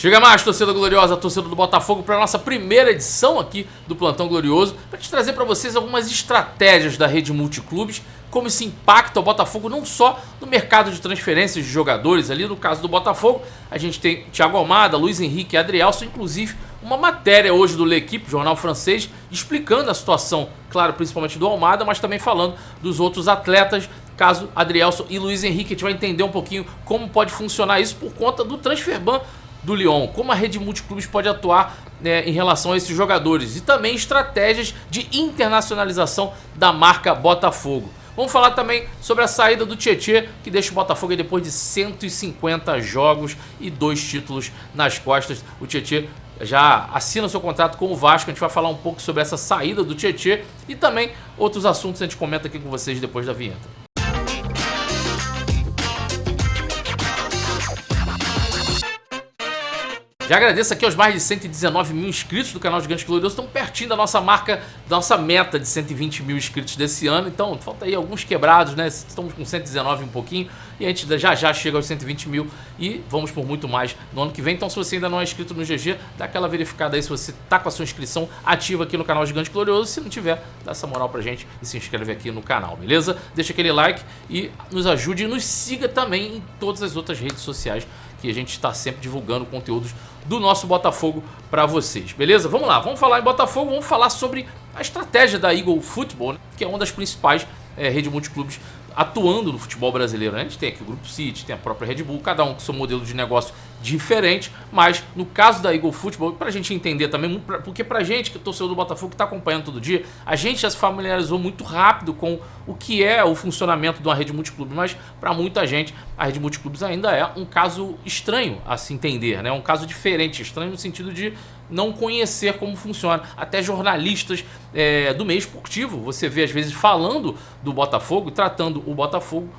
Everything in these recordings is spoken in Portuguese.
Chega mais, torcida gloriosa, torcida do Botafogo, para a nossa primeira edição aqui do Plantão Glorioso, para te trazer para vocês algumas estratégias da rede multiclubes, como isso impacta o Botafogo não só no mercado de transferências de jogadores, ali no caso do Botafogo, a gente tem Thiago Almada, Luiz Henrique e Adrielson, inclusive uma matéria hoje do L'Equipe, jornal francês, explicando a situação, claro, principalmente do Almada, mas também falando dos outros atletas, caso Adrielson e Luiz Henrique. A gente vai entender um pouquinho como pode funcionar isso por conta do Transferban do Lyon, como a rede multiclubes pode atuar em relação a esses jogadores e também estratégias de internacionalização da marca Botafogo. Vamos falar também sobre a saída do Tietê, que deixa o Botafogo depois de 150 jogos e 2 títulos nas costas. O Tietê já assina seu contrato com o Vasco. A gente vai falar um pouco sobre essa saída do Tietê e também outros assuntos a gente comenta aqui com vocês depois da vinheta. Já agradeço aqui aos mais de 119 mil inscritos do canal Gigante Glorioso. Estamos pertinho da nossa marca, da nossa meta de 120 mil inscritos desse ano. Então, falta aí alguns quebrados, né? Estamos com 119 um pouquinho e a gente já chega aos 120 mil e vamos por muito mais no ano que vem. Então, se você ainda não é inscrito no GG, dá aquela verificada aí se você está com a sua inscrição ativa aqui no canal Gigante Glorioso. Se não tiver, dá essa moral pra gente e se inscreve aqui no canal, beleza? Deixa aquele like e nos ajude e nos siga também em todas as outras redes sociais que a gente está sempre divulgando conteúdos do nosso Botafogo para vocês, beleza? Vamos lá, vamos falar em Botafogo, vamos falar sobre a estratégia da Eagle Football, né? Que é uma das principais redes multiclubes atuando no futebol brasileiro, né? A gente tem aqui o Grupo City, tem a própria Red Bull, cada um com seu modelo de negócio diferente, mas no caso da Eagle Football, pra gente entender também, porque pra gente que é torcedor do Botafogo que tá acompanhando todo dia, a gente já se familiarizou muito rápido com o que é o funcionamento de uma rede multiclube, mas pra muita gente a rede multiclubes ainda é um caso estranho a se entender, né? Um caso diferente, estranho no sentido de não conhecer como funciona. Até jornalistas do meio esportivo, você vê às vezes falando do Botafogo, tratando o Botafogo,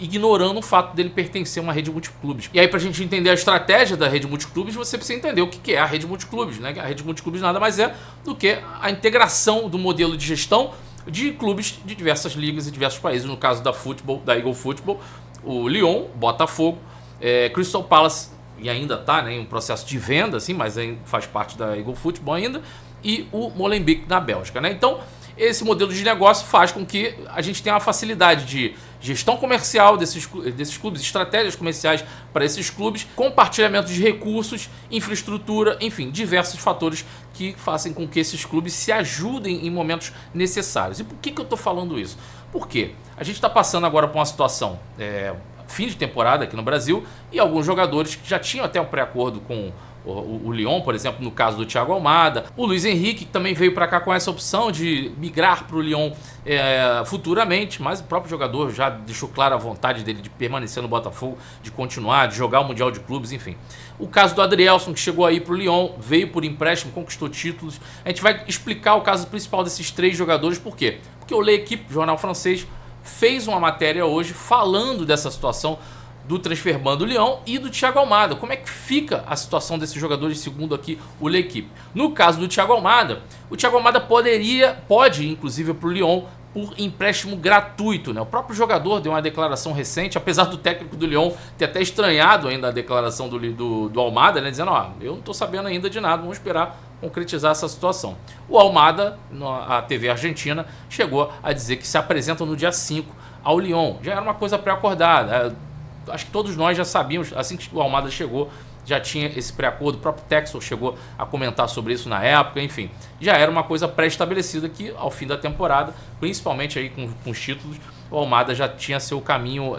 ignorando o fato dele pertencer a uma rede multiclubes. E aí, pra gente entender a estratégia da rede multiclubes, você precisa entender o que é a rede multiclubes, né? A rede multiclubes nada mais é do que a integração do modelo de gestão de clubes de diversas ligas e diversos países. No caso da Eagle Football, o Lyon, Botafogo, Crystal Palace, e ainda está em um processo de venda, assim, mas faz parte da Eagle Football ainda, e o Molenbeek na Bélgica, né? Então, esse modelo de negócio faz com que a gente tenha uma facilidade de gestão comercial desses clubes, estratégias comerciais para esses clubes, compartilhamento de recursos, infraestrutura, enfim, diversos fatores que fazem com que esses clubes se ajudem em momentos necessários. E por que eu estou falando isso? Porque a gente está passando agora por uma situação fim de temporada aqui no Brasil e alguns jogadores que já tinham até um pré-acordo com o Lyon, por exemplo, no caso do Thiago Almada, o Luiz Henrique, que também veio para cá com essa opção de migrar para o Lyon futuramente, mas o próprio jogador já deixou clara a vontade dele de permanecer no Botafogo, de continuar, de jogar o Mundial de Clubes, enfim. O caso do Adrielson, que chegou aí para o Lyon, veio por empréstimo, conquistou títulos. A gente vai explicar o caso principal desses 3 jogadores, por quê? Porque o L'Equipe, jornal francês, fez uma matéria hoje falando dessa situação do Transferban do Lyon e do Thiago Almada. Como é que fica a situação desses jogadores segundo aqui o L'Equipe? No caso do Thiago Almada, o Thiago Almada pode inclusive para o Lyon por empréstimo gratuito, né? O próprio jogador deu uma declaração recente, apesar do técnico do Lyon ter até estranhado ainda a declaração do Almada, né? Dizendo, eu não estou sabendo ainda de nada, vamos esperar concretizar essa situação. O Almada, a TV argentina, chegou a dizer que se apresentam no dia 5 ao Lyon. Já era uma coisa pré-acordada. Acho que todos nós já sabíamos, assim que o Almada chegou, já tinha esse pré-acordo. O próprio Texel chegou a comentar sobre isso na época, enfim. Já era uma coisa pré-estabelecida que, ao fim da temporada, principalmente aí com os títulos, o Almada já tinha seu caminho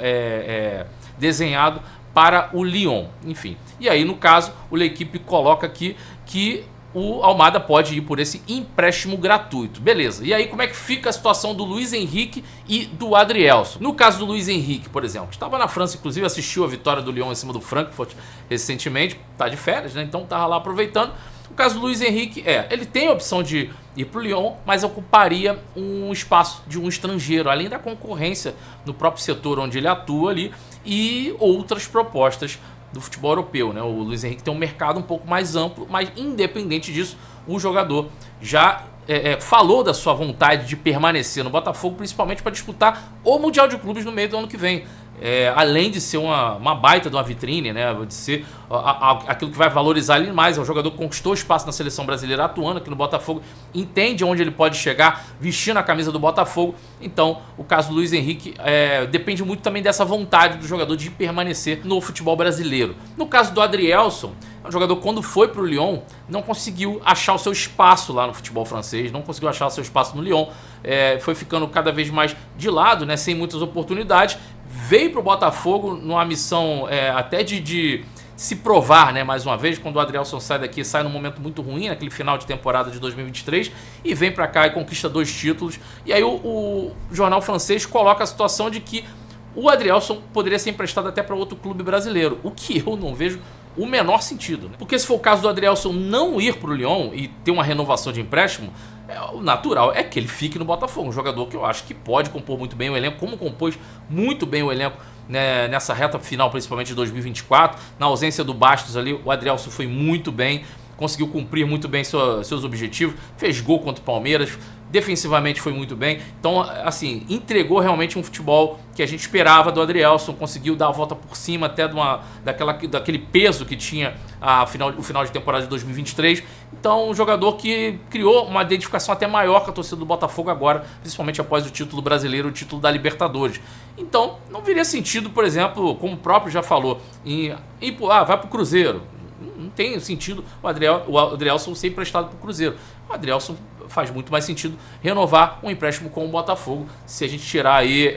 desenhado para o Lyon, enfim. E aí, no caso, o L'Equipe coloca aqui que o Almada pode ir por esse empréstimo gratuito. Beleza. E aí como é que fica a situação do Luiz Henrique e do Adrielson? No caso do Luiz Henrique, por exemplo, que estava na França, inclusive assistiu a vitória do Lyon em cima do Frankfurt recentemente, tá de férias, né? Então tava lá aproveitando. O caso do Luiz Henrique ele tem a opção de ir para o Lyon, mas ocuparia um espaço de um estrangeiro, além da concorrência no próprio setor onde ele atua ali e outras propostas do futebol europeu, né? O Luiz Henrique tem um mercado um pouco mais amplo, mas independente disso, o jogador já falou da sua vontade de permanecer no Botafogo, principalmente para disputar o Mundial de Clubes no meio do ano que vem. além de ser uma baita de uma vitrine, né, de ser aquilo que vai valorizar ele mais. É um jogador que conquistou espaço na seleção brasileira, atuando aqui no Botafogo, entende onde ele pode chegar vestindo a camisa do Botafogo. Então o caso do Luiz Henrique depende muito também dessa vontade do jogador de permanecer no futebol brasileiro. No caso do Adrielson, é um jogador que, quando foi para o Lyon, não conseguiu achar o seu espaço lá no futebol francês, não conseguiu achar o seu espaço no Lyon, foi ficando cada vez mais de lado, né, sem muitas oportunidades. Veio para o Botafogo numa missão até de se provar, né, mais uma vez. Quando o Adrielson sai daqui, sai num momento muito ruim, naquele final de temporada de 2023, e vem para cá e conquista 2 títulos. E aí o jornal francês coloca a situação de que o Adrielson poderia ser emprestado até para outro clube brasileiro, o que eu não vejo o menor sentido, né? Porque se for o caso do Adrielson não ir para o Lyon e ter uma renovação de empréstimo, o natural é que ele fique no Botafogo. Um jogador que eu acho que pode compor muito bem o elenco, como compôs muito bem o elenco, né, nessa reta final, principalmente de 2024. Na ausência do Bastos ali, o Adrielson foi muito bem, conseguiu cumprir muito bem seus objetivos, fez gol contra o Palmeiras, defensivamente foi muito bem. Então, assim, entregou realmente um futebol que a gente esperava do Adrielson, conseguiu dar a volta por cima até daquele peso que tinha o final de temporada de 2023. Então, um jogador que criou uma identificação até maior com a torcida do Botafogo agora, principalmente após o título brasileiro, o título da Libertadores. Então, não viria sentido, por exemplo, como o próprio já falou, vai pro Cruzeiro. Não tem sentido o Adrielson ser emprestado para o Cruzeiro. O Adrielson faz muito mais sentido renovar um empréstimo com o Botafogo, se a gente tirar aí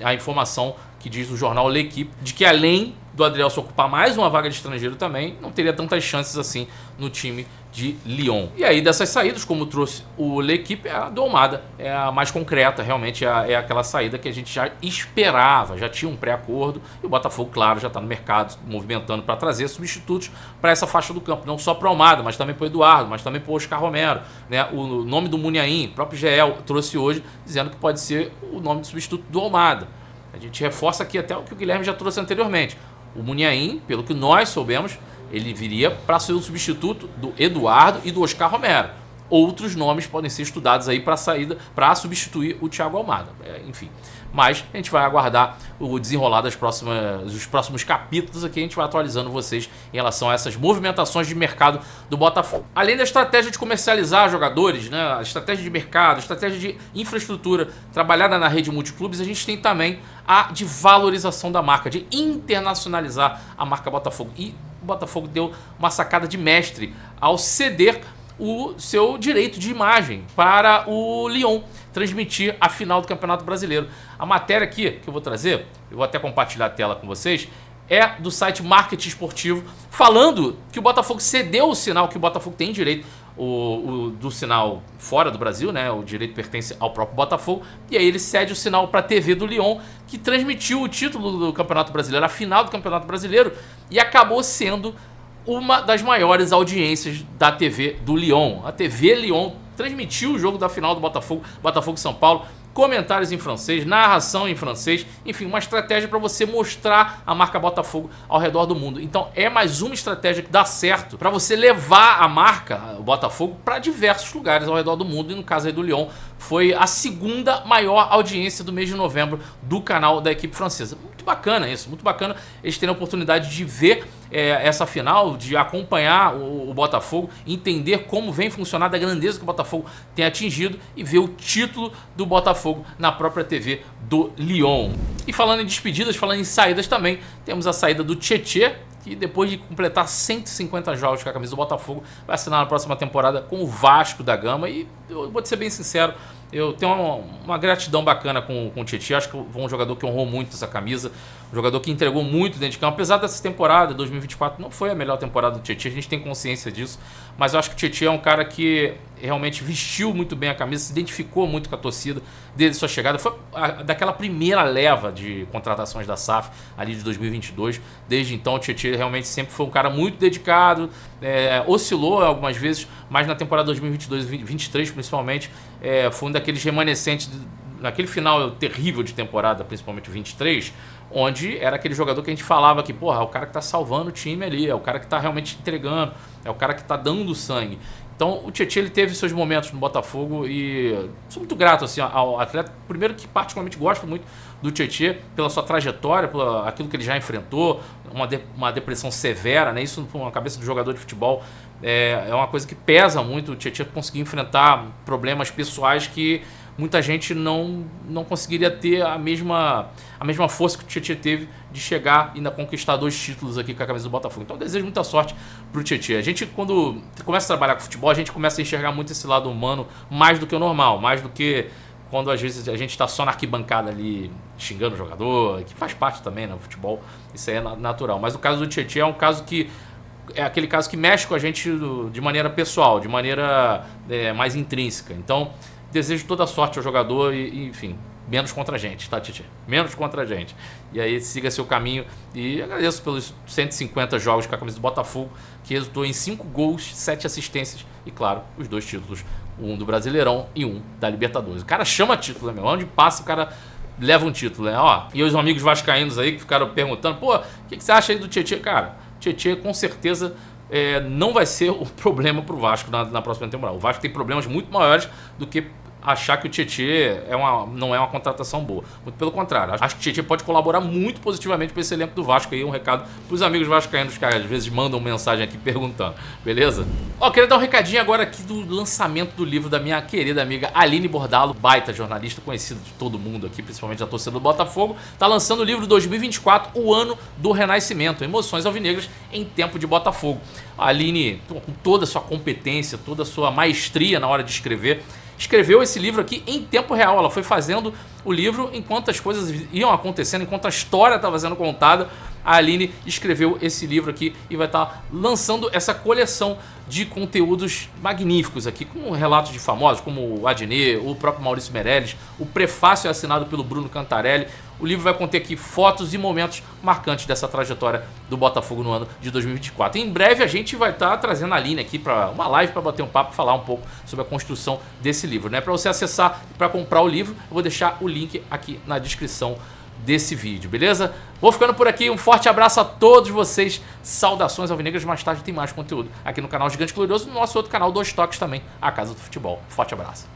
a informação que diz o jornal L'Équipe, de que além do Adrielson ocupar mais uma vaga de estrangeiro também, não teria tantas chances assim no time de Lyon. E aí, dessas saídas, como trouxe o L'Équipe, a do Almada é a mais concreta, realmente é aquela saída que a gente já esperava, já tinha um pré-acordo, e o Botafogo, claro, já está no mercado, movimentando para trazer substitutos para essa faixa do campo, não só para o Almada, mas também para o Eduardo, mas também para o Oscar Romero, né? O nome do Muniain, o próprio Geel trouxe hoje, dizendo que pode ser o nome de substituto do Almada. A gente reforça aqui até o que o Guilherme já trouxe anteriormente. O Muniain, pelo que nós soubemos, ele viria para ser o substituto do Eduardo e do Oscar Romero. Outros nomes podem ser estudados aí para saída, para substituir o Thiago Almada. Enfim, mas a gente vai aguardar o desenrolar dos próximos capítulos aqui. A gente vai atualizando vocês em relação a essas movimentações de mercado do Botafogo. Além da estratégia de comercializar jogadores, né, a estratégia de mercado, a estratégia de infraestrutura trabalhada na rede multiclubes, a gente tem também a de valorização da marca, de internacionalizar a marca Botafogo. E o Botafogo deu uma sacada de mestre ao ceder o seu direito de imagem para o Lyon transmitir a final do Campeonato Brasileiro. A matéria aqui que eu vou trazer, eu vou até compartilhar a tela com vocês, é do site Marketing Esportivo, falando que o Botafogo cedeu o sinal, que o Botafogo tem direito do sinal fora do Brasil, né? O direito pertence ao próprio Botafogo, e aí ele cede o sinal para a TV do Lyon, que transmitiu o título do Campeonato Brasileiro, a final do Campeonato Brasileiro, e acabou sendo uma das maiores audiências da TV do Lyon. A TV Lyon transmitiu o jogo da final do Botafogo São Paulo, comentários em francês, narração em francês, enfim, uma estratégia para você mostrar a marca Botafogo ao redor do mundo. Então é mais uma estratégia que dá certo para você levar a marca, o Botafogo, para diversos lugares ao redor do mundo, e no caso aí do Lyon, foi a segunda maior audiência do mês de novembro do canal da equipe francesa. Muito bacana isso, muito bacana eles terem a oportunidade de ver essa final, de acompanhar o Botafogo, entender como vem funcionando, a grandeza que o Botafogo tem atingido e ver o título do Botafogo na própria TV do Lyon. E falando em despedidas, falando em saídas também, temos a saída do Tietê, que depois de completar 150 jogos com a camisa do Botafogo, vai assinar na próxima temporada com o Vasco da Gama. E eu vou te ser bem sincero, eu tenho uma gratidão bacana com o Tietê. Acho que foi um jogador que honrou muito essa camisa, um jogador que entregou muito dentro de campo. Apesar dessa temporada, 2024, não foi a melhor temporada do Tietê, a gente tem consciência disso, mas eu acho que o Tietê é um cara que realmente vestiu muito bem a camisa, se identificou muito com a torcida desde sua chegada. Foi daquela primeira leva de contratações da SAF ali de 2022. Desde então o Tietê realmente sempre foi um cara muito dedicado, oscilou algumas vezes, mas na temporada 2022-2023 principalmente, foi um daqueles remanescentes naquele final terrível de temporada, principalmente o 23, onde era aquele jogador que a gente falava que, porra, é o cara que tá salvando o time ali, é o cara que tá realmente entregando, é o cara que tá dando sangue. Então o Tietê, ele teve seus momentos no Botafogo e sou muito grato assim, ao atleta. Primeiro que particularmente gosto muito do Tietê pela sua trajetória, por aquilo que ele já enfrentou, uma depressão severa, né? Isso na cabeça do jogador de futebol é uma coisa que pesa muito. O Tietê conseguir enfrentar problemas pessoais que muita gente não conseguiria ter a mesma força que o Tietê teve de chegar e ainda conquistar 2 títulos aqui com a camisa do Botafogo. Então eu desejo muita sorte pro Tietê. A gente, quando começa a trabalhar com futebol, a gente começa a enxergar muito esse lado humano mais do que o normal, mais do que quando às vezes a gente está só na arquibancada ali xingando o jogador, que faz parte também, né, no futebol, isso aí é natural. Mas o caso do Tietê é um caso que é aquele caso que mexe com a gente de maneira pessoal, de maneira mais intrínseca. Então, desejo toda a sorte ao jogador e, enfim, menos contra a gente, tá, Tietê? Menos contra a gente. E aí siga seu caminho e agradeço pelos 150 jogos com a camisa do Botafogo, que resultou em 5 gols, 7 assistências e, claro, os 2 títulos, um do Brasileirão e um da Libertadores. O cara chama título, né, meu? Onde passa o cara leva um título, né? Ó, e os amigos vascaínos aí que ficaram perguntando, pô, o que você acha aí do Tietê? Cara, Tietê com certeza não vai ser o problema pro Vasco na próxima temporada. O Vasco tem problemas muito maiores do que achar que o Tietê não é uma contratação boa. Muito pelo contrário. Acho que o Tietê pode colaborar muito positivamente para esse elenco do Vasco. Aí um recado pros amigos vascaínos que às vezes mandam mensagem aqui perguntando. Beleza? Ó, queria dar um recadinho agora aqui do lançamento do livro da minha querida amiga Aline Bordalo, baita jornalista conhecida de todo mundo aqui, principalmente da torcida do Botafogo. Tá lançando o livro 2024, o ano do renascimento. Emoções alvinegras em tempo de Botafogo. A Aline, com toda a sua competência, toda a sua maestria na hora de escrever, escreveu esse livro aqui em tempo real. Ela foi fazendo o livro enquanto as coisas iam acontecendo, enquanto a história estava sendo contada. A Aline escreveu esse livro aqui e vai estar lançando essa coleção de conteúdos magníficos aqui, com relatos de famosos como o Adnet, o próprio Maurício Meirelles. O prefácio é assinado pelo Bruno Cantarelli. O livro vai conter aqui fotos e momentos marcantes dessa trajetória do Botafogo no ano de 2024. Em breve a gente vai estar trazendo a Aline aqui para uma live para bater um papo e falar um pouco sobre a construção desse livro, né? Para você acessar e para comprar o livro, eu vou deixar o link aqui na descrição desse vídeo, beleza? Vou ficando por aqui, um forte abraço a todos vocês, saudações alvinegras. Mais tarde tem mais conteúdo aqui no canal Gigante Glorioso e no nosso outro canal, Dois Toques também, a Casa do Futebol. Forte abraço.